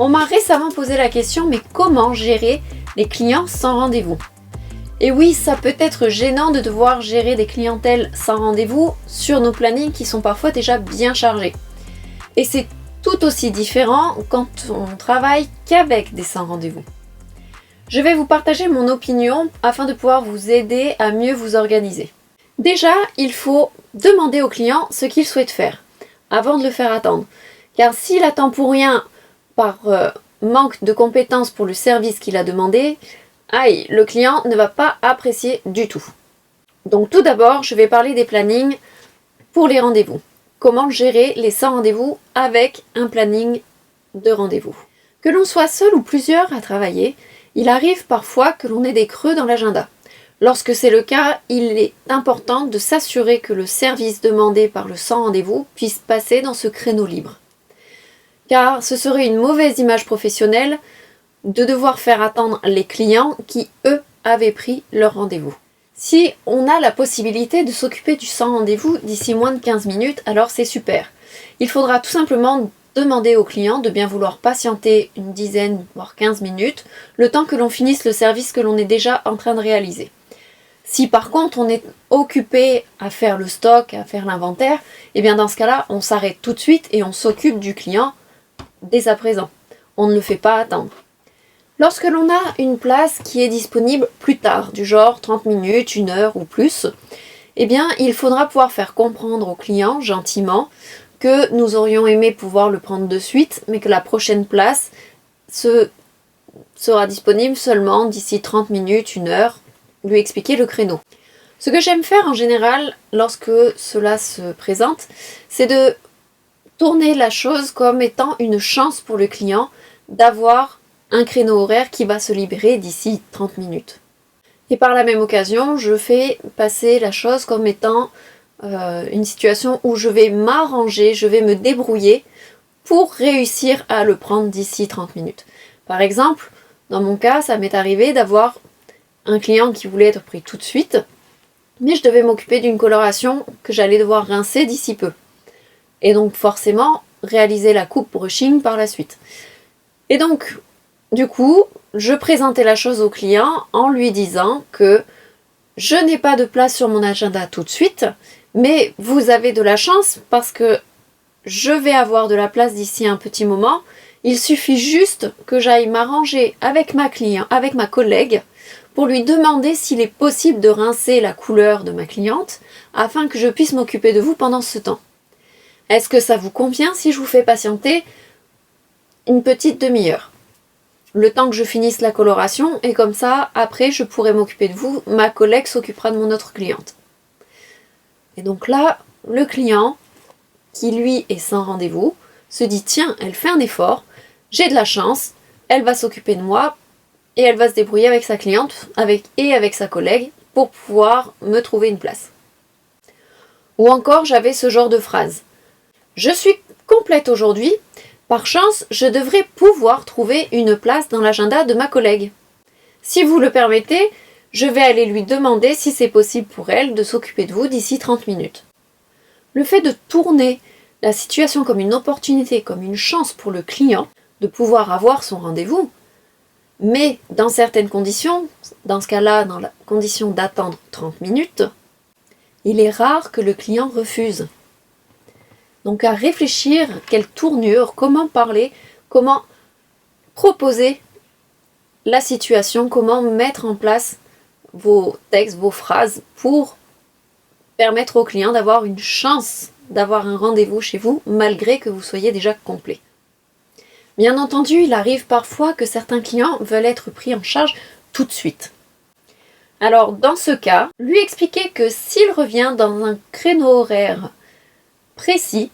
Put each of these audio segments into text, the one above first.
On m'a récemment posé la question, mais comment gérer les clients sans rendez-vous? Et oui, ça peut être gênant de devoir gérer des clientèles sans rendez-vous sur nos plannings qui sont parfois déjà bien chargés. Et c'est tout aussi différent quand on travaille qu'avec des sans rendez-vous. Je vais vous partager mon opinion afin de pouvoir vous aider à mieux vous organiser. Déjà, il faut demander au client ce qu'il souhaite faire avant de le faire attendre. Car s'il attend pour rien par manque de compétences pour le service qu'il a demandé, le client ne va pas apprécier du tout. Donc tout d'abord, je vais parler des plannings pour les rendez-vous. Comment gérer les sans rendez-vous avec un planning de rendez-vous. Que l'on soit seul ou plusieurs à travailler, il arrive parfois que l'on ait des creux dans l'agenda. Lorsque c'est le cas, il est important de s'assurer que le service demandé par le sans rendez-vous puisse passer dans ce créneau libre. Car ce serait une mauvaise image professionnelle de devoir faire attendre les clients qui, eux, avaient pris leur rendez-vous. Si on a la possibilité de s'occuper du sans rendez-vous d'ici moins de 15 minutes, alors c'est super. Il faudra tout simplement demander au client de bien vouloir patienter une dizaine, voire 15 minutes, le temps que l'on finisse le service que l'on est déjà en train de réaliser. Si par contre on est occupé à faire le stock, à faire l'inventaire, et bien dans ce cas-là, on s'arrête tout de suite et on s'occupe du client dès à présent. On ne le fait pas attendre. Lorsque l'on a une place qui est disponible plus tard, du genre 30 minutes, 1 heure ou plus, eh bien il faudra pouvoir faire comprendre au client gentiment que nous aurions aimé pouvoir le prendre de suite, mais que la prochaine place sera disponible seulement d'ici 30 minutes, 1 heure, lui expliquer le créneau. Ce que j'aime faire en général lorsque cela se présente, c'est de tourner la chose comme étant une chance pour le client d'avoir un créneau horaire qui va se libérer d'ici 30 minutes. Et par la même occasion, je fais passer la chose comme étant une situation où je vais m'arranger, je vais me débrouiller pour réussir à le prendre d'ici 30 minutes. Par exemple, dans mon cas, ça m'est arrivé d'avoir un client qui voulait être pris tout de suite, mais je devais m'occuper d'une coloration que j'allais devoir rincer d'ici peu. Et donc forcément, réaliser la coupe brushing par la suite. Et donc, du coup, je présentais la chose au client en lui disant que je n'ai pas de place sur mon agenda tout de suite, mais vous avez de la chance parce que je vais avoir de la place d'ici un petit moment. Il suffit juste que j'aille m'arranger avec ma collègue, pour lui demander s'il est possible de rincer la couleur de ma cliente afin que je puisse m'occuper de vous pendant ce temps. Est-ce que ça vous convient si je vous fais patienter une petite demi-heure? Le temps que je finisse la coloration, et comme ça, après, je pourrai m'occuper de vous, ma collègue s'occupera de mon autre cliente. Et donc là, le client, qui lui est sans rendez-vous, se dit tiens, elle fait un effort, j'ai de la chance, elle va s'occuper de moi, et elle va se débrouiller avec sa cliente avec sa collègue pour pouvoir me trouver une place. Ou encore, j'avais ce genre de phrase. Je suis complète aujourd'hui, par chance, je devrais pouvoir trouver une place dans l'agenda de ma collègue. Si vous le permettez, je vais aller lui demander si c'est possible pour elle de s'occuper de vous d'ici 30 minutes. Le fait de tourner la situation comme une opportunité, comme une chance pour le client de pouvoir avoir son rendez-vous, mais dans certaines conditions, dans ce cas-là, dans la condition d'attendre 30 minutes, il est rare que le client refuse. Donc à réfléchir, quelle tournure, comment parler, comment proposer la situation, comment mettre en place vos textes, vos phrases pour permettre au client d'avoir une chance d'avoir un rendez-vous chez vous malgré que vous soyez déjà complet. Bien entendu, il arrive parfois que certains clients veulent être pris en charge tout de suite. Alors, dans ce cas, lui expliquer que s'il revient dans un créneau horaire précis,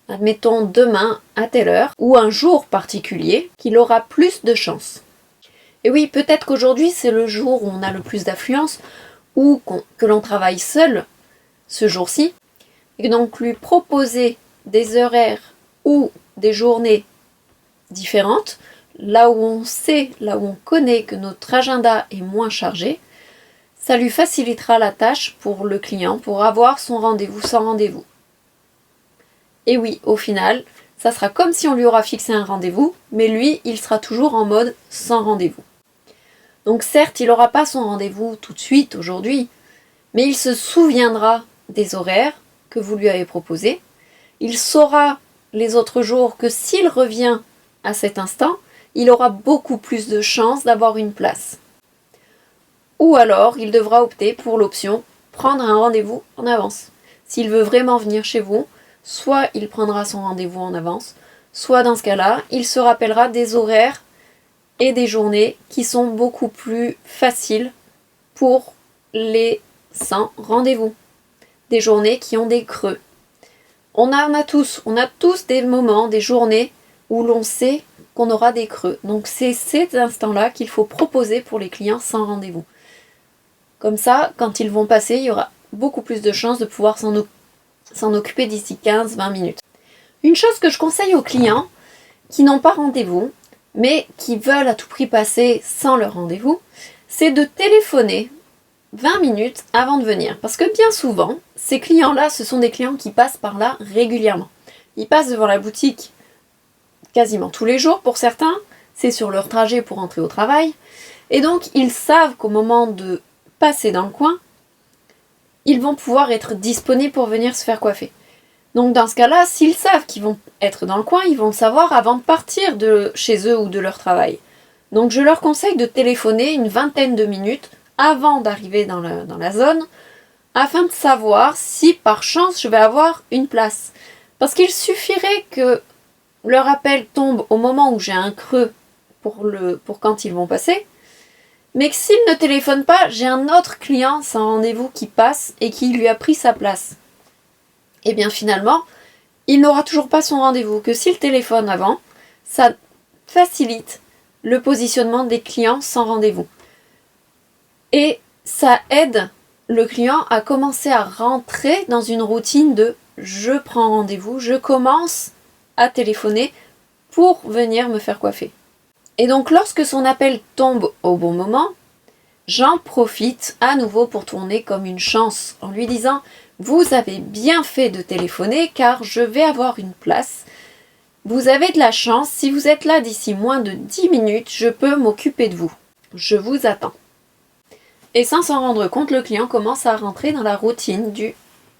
admettons demain à telle heure, ou un jour particulier, qu'il aura plus de chance. Et oui, peut-être qu'aujourd'hui, c'est le jour où on a le plus d'affluence, ou que l'on travaille seul ce jour-ci, et donc lui proposer des horaires ou des journées différentes, là où on sait, là où on connaît que notre agenda est moins chargé, ça lui facilitera la tâche pour le client, pour avoir son rendez-vous sans rendez-vous. Et oui, au final, ça sera comme si on lui aura fixé un rendez-vous, mais lui, il sera toujours en mode sans rendez-vous. Donc certes, il n'aura pas son rendez-vous tout de suite, aujourd'hui, mais il se souviendra des horaires que vous lui avez proposés. Il saura les autres jours que s'il revient à cet instant, il aura beaucoup plus de chances d'avoir une place. Ou alors, il devra opter pour l'option prendre un rendez-vous en avance. S'il veut vraiment venir chez vous, soit il prendra son rendez-vous en avance, soit dans ce cas-là, il se rappellera des horaires et des journées qui sont beaucoup plus faciles pour les sans rendez-vous. Des journées qui ont des creux. On a tous des moments, des journées où l'on sait qu'on aura des creux. Donc c'est ces instants-là qu'il faut proposer pour les clients sans rendez-vous. Comme ça, quand ils vont passer, il y aura beaucoup plus de chances de pouvoir s'en occuper d'ici 15-20 minutes. Une chose que je conseille aux clients qui n'ont pas rendez-vous, mais qui veulent à tout prix passer sans leur rendez-vous, c'est de téléphoner 20 minutes avant de venir. Parce que bien souvent, ces clients-là, ce sont des clients qui passent par là régulièrement. Ils passent devant la boutique quasiment tous les jours pour certains, c'est sur leur trajet pour entrer au travail, et donc ils savent qu'au moment de passer dans le coin, ils vont pouvoir être disponibles pour venir se faire coiffer. Donc dans ce cas-là, s'ils savent qu'ils vont être dans le coin, ils vont le savoir avant de partir de chez eux ou de leur travail. Donc je leur conseille de téléphoner une vingtaine de minutes avant d'arriver dans la zone, afin de savoir si par chance je vais avoir une place. Parce qu'il suffirait que leur appel tombe au moment où j'ai un creux pour quand ils vont passer, mais que s'ils ne téléphonent pas, j'ai un autre client sans rendez-vous qui passe et qui lui a pris sa place. Et bien finalement, il n'aura toujours pas son rendez-vous. Que s'il téléphone avant, ça facilite le positionnement des clients sans rendez-vous. Et ça aide le client à commencer à rentrer dans une routine de je prends rendez-vous, je commence à téléphoner pour venir me faire coiffer. Et donc lorsque son appel tombe au bon moment, j'en profite à nouveau pour tourner comme une chance en lui disant « Vous avez bien fait de téléphoner car je vais avoir une place. Vous avez de la chance, si vous êtes là d'ici moins de 10 minutes, je peux m'occuper de vous. Je vous attends. » Et sans s'en rendre compte, le client commence à rentrer dans la routine du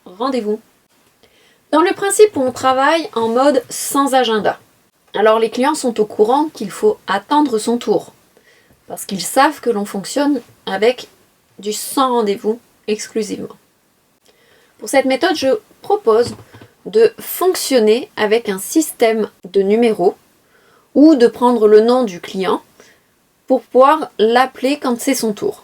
rendez-vous. Dans le principe, on travaille en mode sans agenda. Alors les clients sont au courant qu'il faut attendre son tour, parce qu'ils savent que l'on fonctionne avec du sans rendez-vous exclusivement. Pour cette méthode, je propose de fonctionner avec un système de numéros ou de prendre le nom du client pour pouvoir l'appeler quand c'est son tour.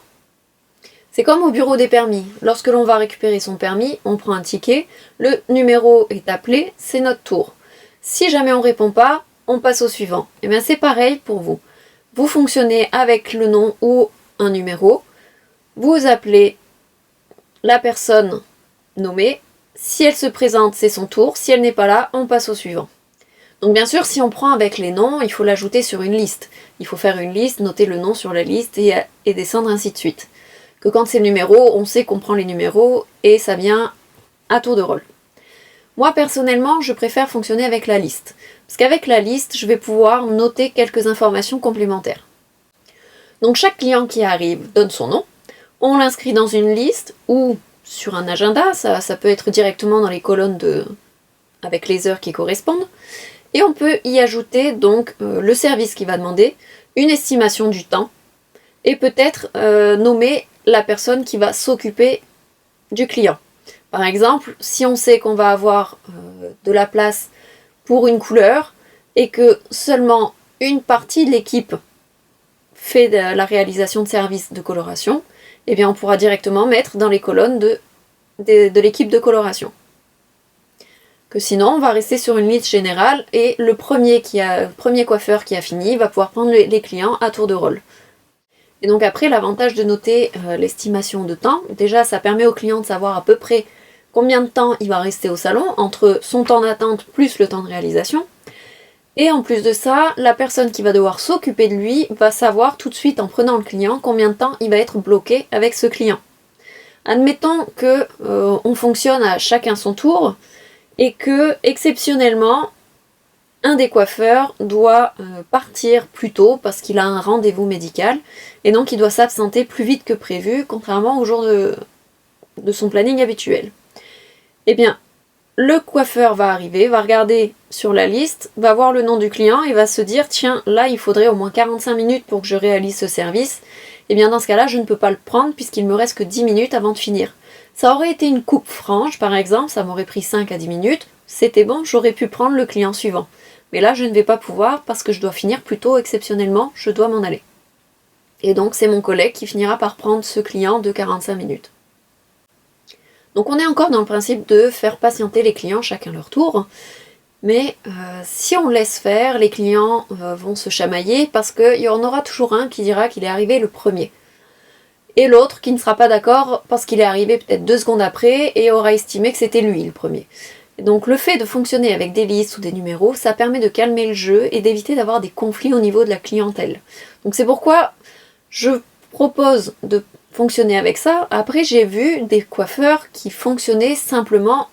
C'est comme au bureau des permis. Lorsque l'on va récupérer son permis, on prend un ticket, le numéro est appelé, c'est notre tour. Si jamais on ne répond pas, on passe au suivant. Et bien c'est pareil pour vous. Vous fonctionnez avec le nom ou un numéro, vous appelez la personne nommée, si elle se présente, c'est son tour, si elle n'est pas là, on passe au suivant. Donc bien sûr, si on prend avec les noms, il faut l'ajouter sur une liste. Il faut faire une liste, noter le nom sur la liste et descendre ainsi de suite. Que quand c'est le numéro, on sait qu'on prend les numéros et ça vient à tour de rôle. Moi personnellement, je préfère fonctionner avec la liste. Parce qu'avec la liste, je vais pouvoir noter quelques informations complémentaires. Donc chaque client qui arrive donne son nom, on l'inscrit dans une liste ou sur un agenda, ça peut être directement dans les colonnes avec les heures qui correspondent, et on peut y ajouter donc le service qui va demander, une estimation du temps, et peut-être nommer la personne qui va s'occuper du client. Par exemple, si on sait qu'on va avoir de la place pour une couleur et que seulement une partie de l'équipe fait de la réalisation de services de coloration, eh bien on pourra directement mettre dans les colonnes de l'équipe de coloration. Que sinon, on va rester sur une liste générale et le premier coiffeur qui a fini va pouvoir prendre les clients à tour de rôle. Et donc après, l'avantage de noter l'estimation de temps, déjà ça permet au client de savoir à peu près combien de temps il va rester au salon, entre son temps d'attente plus le temps de réalisation. Et en plus de ça, la personne qui va devoir s'occuper de lui va savoir tout de suite en prenant le client combien de temps il va être bloqué avec ce client. Admettons que on fonctionne à chacun son tour et que exceptionnellement un des coiffeurs doit partir plus tôt parce qu'il a un rendez-vous médical et donc il doit s'absenter plus vite que prévu, contrairement au jour de son planning habituel. Eh bien, le coiffeur va arriver, va regarder sur la liste, va voir le nom du client et va se dire tiens, là il faudrait au moins 45 minutes pour que je réalise ce service. Eh bien dans ce cas-là, je ne peux pas le prendre puisqu'il me reste que 10 minutes avant de finir. Ça aurait été une coupe franche par exemple, ça m'aurait pris 5 à 10 minutes, c'était bon, j'aurais pu prendre le client suivant. Mais là je ne vais pas pouvoir parce que je dois finir plus tôt exceptionnellement, je dois m'en aller. Et donc c'est mon collègue qui finira par prendre ce client de 45 minutes. Donc on est encore dans le principe de faire patienter les clients chacun leur tour, mais si on laisse faire, les clients vont se chamailler parce qu'il y en aura toujours un qui dira qu'il est arrivé le premier. Et l'autre qui ne sera pas d'accord parce qu'il est arrivé peut-être 2 secondes après et aura estimé que c'était lui le premier. Et donc le fait de fonctionner avec des listes ou des numéros, ça permet de calmer le jeu et d'éviter d'avoir des conflits au niveau de la clientèle. Donc c'est pourquoi je propose de fonctionner avec ça. Après, j'ai vu des coiffeurs qui fonctionnaient simplement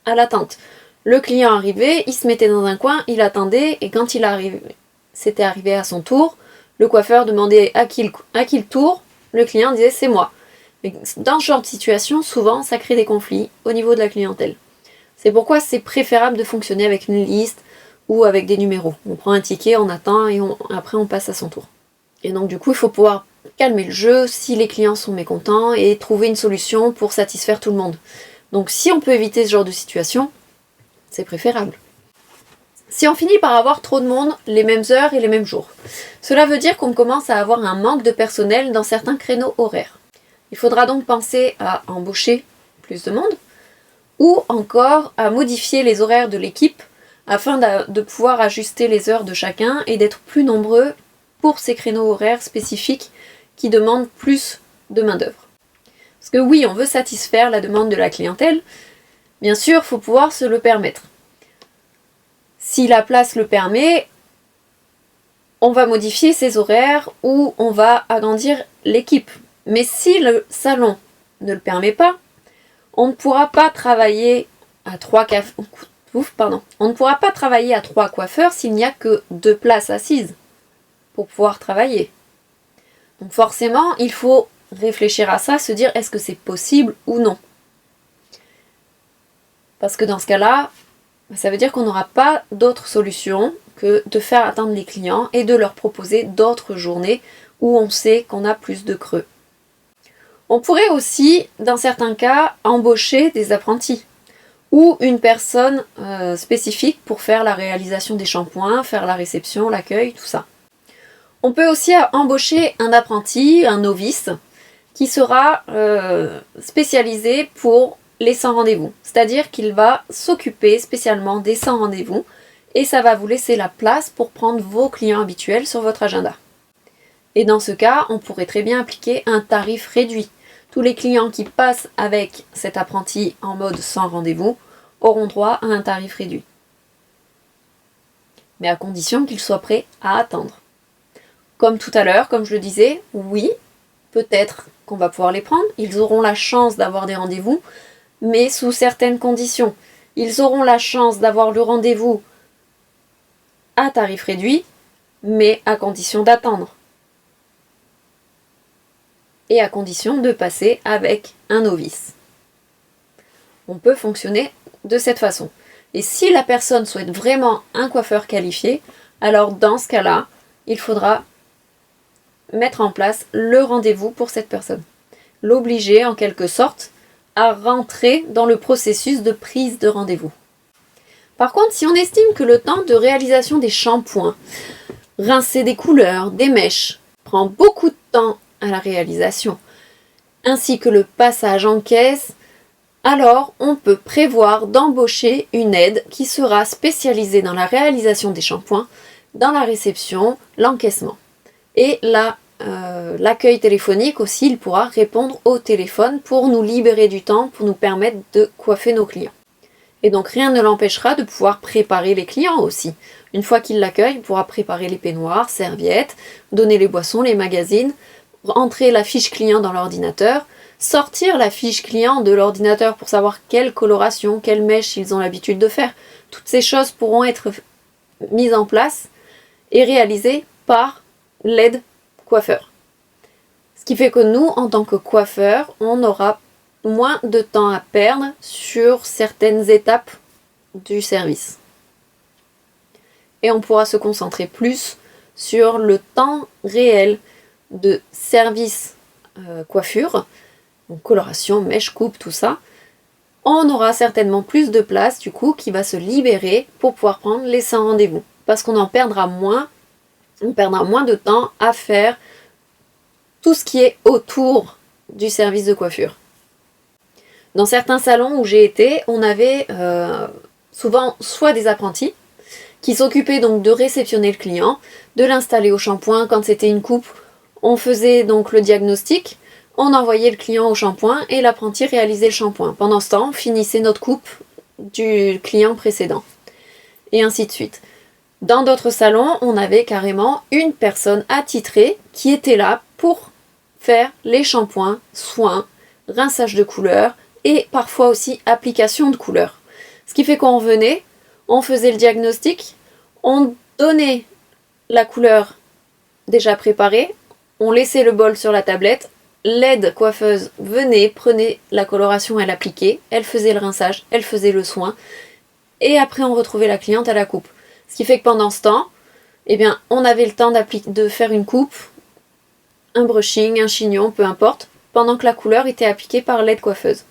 à l'attente. Le client arrivait, il se mettait dans un coin, il attendait, et quand c'était arrivé à son tour, le coiffeur demandait à qui le tour, le client disait c'est moi. Mais dans ce genre de situation, souvent, ça crée des conflits au niveau de la clientèle. C'est pourquoi c'est préférable de fonctionner avec une liste ou avec des numéros. On prend un ticket, on attend, et après on passe à son tour. Et donc du coup, il faut pouvoir calmer le jeu si les clients sont mécontents et trouver une solution pour satisfaire tout le monde. Donc si on peut éviter ce genre de situation, c'est préférable. Si on finit par avoir trop de monde, les mêmes heures et les mêmes jours, cela veut dire qu'on commence à avoir un manque de personnel dans certains créneaux horaires. Il faudra donc penser à embaucher plus de monde ou encore à modifier les horaires de l'équipe afin de pouvoir ajuster les heures de chacun et d'être plus nombreux pour ces créneaux horaires spécifiques qui demandent plus de main-d'œuvre. Parce que oui, on veut satisfaire la demande de la clientèle, bien sûr, il faut pouvoir se le permettre. Si la place le permet, on va modifier ses horaires ou on va agrandir l'équipe. Mais si le salon ne le permet pas, on ne pourra pas travailler à 3 coiffeurs s'il n'y a que 2 places assises pour pouvoir travailler. Donc forcément, il faut réfléchir à ça, se dire est-ce que c'est possible ou non. Parce que dans ce cas-là, ça veut dire qu'on n'aura pas d'autre solution que de faire attendre les clients et de leur proposer d'autres journées où on sait qu'on a plus de creux. On pourrait aussi, dans certains cas, embaucher des apprentis ou une personne spécifique pour faire la réalisation des shampoings, faire la réception, l'accueil, tout ça. On peut aussi embaucher un apprenti, un novice, qui sera spécialisé pour les 100 rendez-vous. C'est-à-dire qu'il va s'occuper spécialement des 100 rendez-vous et ça va vous laisser la place pour prendre vos clients habituels sur votre agenda. Et dans ce cas, on pourrait très bien appliquer un tarif réduit. Tous les clients qui passent avec cet apprenti en mode 100 rendez-vous auront droit à un tarif réduit. Mais à condition qu'ils soient prêts à attendre. Comme tout à l'heure, comme je le disais, oui, peut-être qu'on va pouvoir les prendre. Ils auront la chance d'avoir des rendez-vous, mais sous certaines conditions. Ils auront la chance d'avoir le rendez-vous à tarif réduit, mais à condition d'attendre. Et à condition de passer avec un novice. On peut fonctionner de cette façon. Et si la personne souhaite vraiment un coiffeur qualifié, alors dans ce cas-là, il faudra mettre en place le rendez-vous pour cette personne. L'obliger en quelque sorte à rentrer dans le processus de prise de rendez-vous. Par contre, si on estime que le temps de réalisation des shampoings, rincer des couleurs, des mèches, prend beaucoup de temps à la réalisation, ainsi que le passage en caisse, alors on peut prévoir d'embaucher une aide qui sera spécialisée dans la réalisation des shampoings, dans la réception, l'encaissement. Et l'accueil téléphonique aussi, il pourra répondre au téléphone pour nous libérer du temps, pour nous permettre de coiffer nos clients. Et donc rien ne l'empêchera de pouvoir préparer les clients aussi. Une fois qu'il l'accueille, il pourra préparer les peignoirs, serviettes, donner les boissons, les magazines, entrer la fiche client dans l'ordinateur, sortir la fiche client de l'ordinateur pour savoir quelle coloration, quelle mèche ils ont l'habitude de faire. Toutes ces choses pourront être mise en place et réalisée par l'aide coiffeur. Ce qui fait que nous, en tant que coiffeur, on aura moins de temps à perdre sur certaines étapes du service. Et on pourra se concentrer plus sur le temps réel de service coiffure, donc coloration, mèche, coupe, tout ça. On aura certainement plus de place du coup qui va se libérer pour pouvoir prendre les 100 rendez-vous. Parce qu'on en perdra moins, on perdra moins de temps à faire tout ce qui est autour du service de coiffure. Dans certains salons où j'ai été, on avait souvent soit des apprentis qui s'occupaient donc de réceptionner le client, de l'installer au shampoing. Quand c'était une coupe, on faisait donc le diagnostic, on envoyait le client au shampoing et l'apprenti réalisait le shampoing. Pendant ce temps, on finissait notre coupe du client précédent. Et ainsi de suite. Dans d'autres salons, on avait carrément une personne attitrée qui était là pour faire les shampoings, soins, rinçage de couleurs et parfois aussi application de couleurs. Ce qui fait qu'on venait, on faisait le diagnostic, on donnait la couleur déjà préparée, on laissait le bol sur la tablette, l'aide coiffeuse venait, prenait la coloration, elle appliquait, elle faisait le rinçage, elle faisait le soin, et après on retrouvait la cliente à la coupe. Ce qui fait que pendant ce temps, eh bien, on avait le temps de faire une coupe, un brushing, un chignon, peu importe, pendant que la couleur était appliquée par l'aide coiffeuse.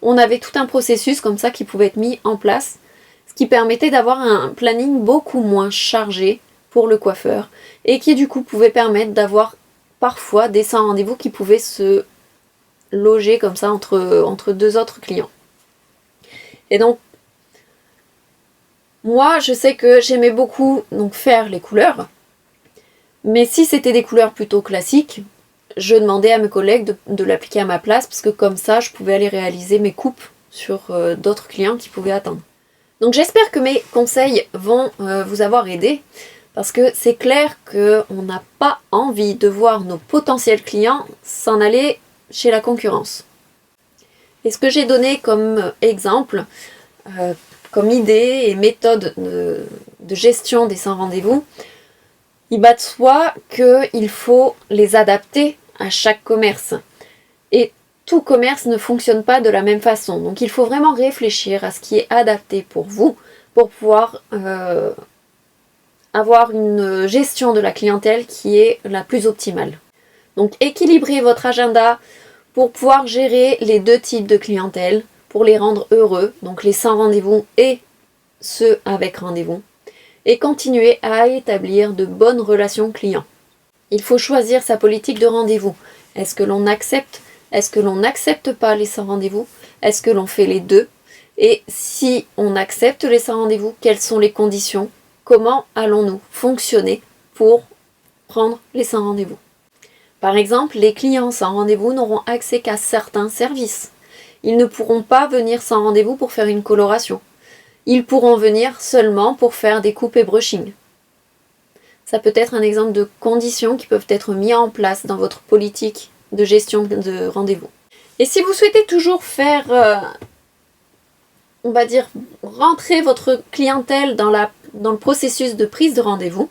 On avait tout un processus comme ça qui pouvait être mis en place, ce qui permettait d'avoir un planning beaucoup moins chargé pour le coiffeur et qui du coup pouvait permettre d'avoir parfois des 100 rendez-vous qui pouvaient se loger comme ça entre deux autres clients. Et donc, moi, je sais que j'aimais beaucoup donc faire les couleurs, mais si c'était des couleurs plutôt classiques, je demandais à mes collègues de l'appliquer à ma place, parce que comme ça, je pouvais aller réaliser mes coupes sur d'autres clients qui pouvaient attendre. Donc j'espère que mes conseils vont vous avoir aidé, parce que c'est clair qu'on n'a pas envie de voir nos potentiels clients s'en aller chez la concurrence. Et ce que j'ai donné comme exemple, comme idée et méthode de gestion des 100 rendez-vous, il va de soi qu'il faut les adapter à chaque commerce. Et tout commerce ne fonctionne pas de la même façon. Donc il faut vraiment réfléchir à ce qui est adapté pour vous, pour pouvoir avoir une gestion de la clientèle qui est la plus optimale. Donc équilibrez votre agenda pour pouvoir gérer les deux types de clientèle, pour les rendre heureux, donc les 100 rendez-vous et ceux avec rendez-vous, et continuer à établir de bonnes relations clients. Il faut choisir sa politique de rendez-vous. Est-ce que l'on accepte? Est-ce que l'on n'accepte pas les 100 rendez-vous? Est-ce que l'on fait les deux? Et si on accepte les 100 rendez-vous, quelles sont les conditions? Comment allons-nous fonctionner pour prendre les 100 rendez-vous? Par exemple, les clients sans rendez-vous n'auront accès qu'à certains services. Ils ne pourront pas venir sans rendez-vous pour faire une coloration. Ils pourront venir seulement pour faire des coupes et brushing. Ça peut être un exemple de conditions qui peuvent être mises en place dans votre politique de gestion de rendez-vous. Et si vous souhaitez toujours faire, on va dire, rentrer votre clientèle dans le processus de prise de rendez-vous,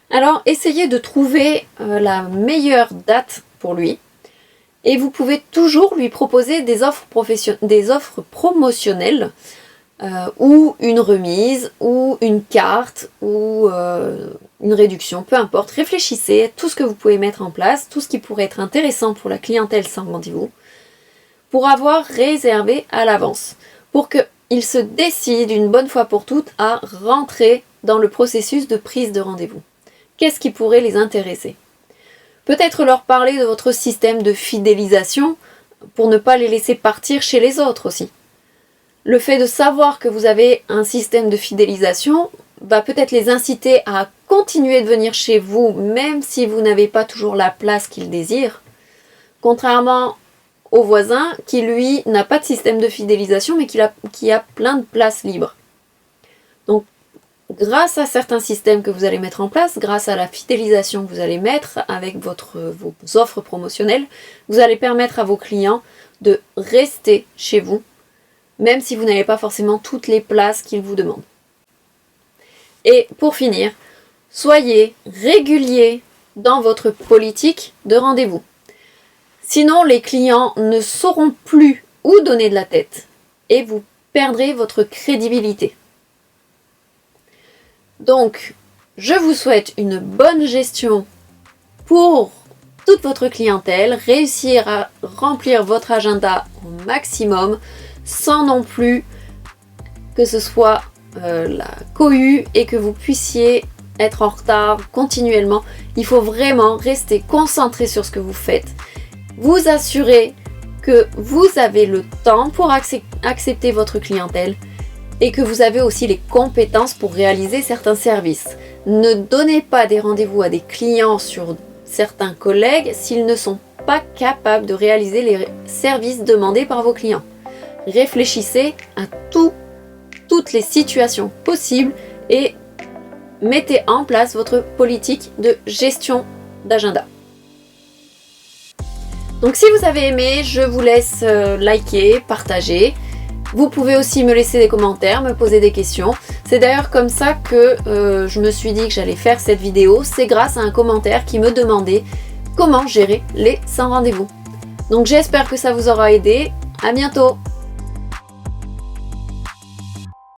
alors essayez de trouver la meilleure date pour lui. Et vous pouvez toujours lui proposer des offres promotionnelles ou une remise, ou une carte, ou une réduction, peu importe. Réfléchissez à tout ce que vous pouvez mettre en place, tout ce qui pourrait être intéressant pour la clientèle sans rendez-vous, pour avoir réservé à l'avance, pour qu'ils se décident une bonne fois pour toutes à rentrer dans le processus de prise de rendez-vous. Qu'est-ce qui pourrait les intéresser? Peut-être leur parler de votre système de fidélisation pour ne pas les laisser partir chez les autres aussi. Le fait de savoir que vous avez un système de fidélisation va peut-être les inciter à continuer de venir chez vous même si vous n'avez pas toujours la place qu'ils désirent, contrairement au voisin qui lui n'a pas de système de fidélisation mais qui a plein de places libres. Donc grâce à certains systèmes que vous allez mettre en place, grâce à la fidélisation que vous allez mettre avec vos offres promotionnelles, vous allez permettre à vos clients de rester chez vous, même si vous n'avez pas forcément toutes les places qu'ils vous demandent. Et pour finir, soyez régulier dans votre politique de rendez-vous. Sinon, les clients ne sauront plus où donner de la tête et vous perdrez votre crédibilité. Donc, je vous souhaite une bonne gestion pour toute votre clientèle, réussir à remplir votre agenda au maximum sans non plus que ce soit la cohue et que vous puissiez être en retard continuellement. Il faut vraiment rester concentré sur ce que vous faites. Vous assurer que vous avez le temps pour accepter votre clientèle et que vous avez aussi les compétences pour réaliser certains services. Ne donnez pas des rendez-vous à des clients sur certains collègues s'ils ne sont pas capables de réaliser les services demandés par vos clients. Réfléchissez à toutes les situations possibles et mettez en place votre politique de gestion d'agenda. Donc si vous avez aimé, je vous laisse liker, partager. Vous pouvez aussi me laisser des commentaires, me poser des questions. C'est d'ailleurs comme ça que je me suis dit que j'allais faire cette vidéo. C'est grâce à un commentaire qui me demandait comment gérer les sans rendez-vous. Donc j'espère que ça vous aura aidé. À bientôt!